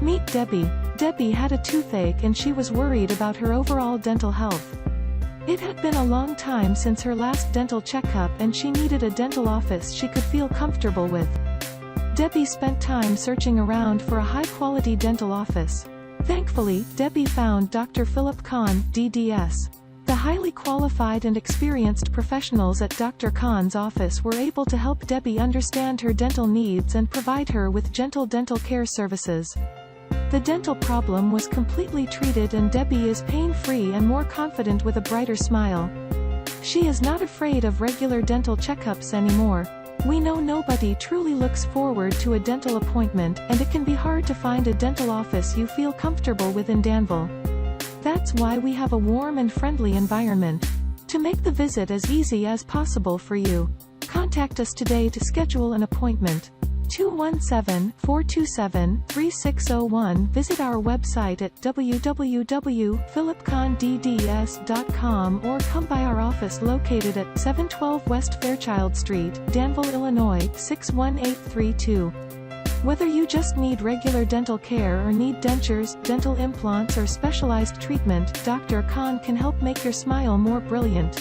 Meet Debbie. Debbie had a toothache and she was worried about her overall dental health. It had been a long time since her last dental checkup and she needed a dental office she could feel comfortable with. Debbie spent time searching around for a high-quality dental office. Thankfully, Debbie found Dr. Conn DDS. The highly qualified and experienced professionals at Dr. Conn's office were able to help Debbie understand her dental needs and provide her with gentle dental care services. The dental problem was completely treated and Debbie is pain-free and more confident with a brighter smile. She is not afraid of regular dental checkups anymore. We know nobody truly looks forward to a dental appointment, and it can be hard to find a dental office you feel comfortable with in Danville. That's why we have a warm and friendly environment to make the visit as easy as possible for you. Contact us today to schedule an appointment. 217-427-3601. Visit our website at www.philipconndds.com or come by our office located at 712 West Fairchild Street, Danville, Illinois 61832. Whether you just need regular dental care or need dentures, dental implants or specialized treatment, Dr. Conn can help make your smile more brilliant.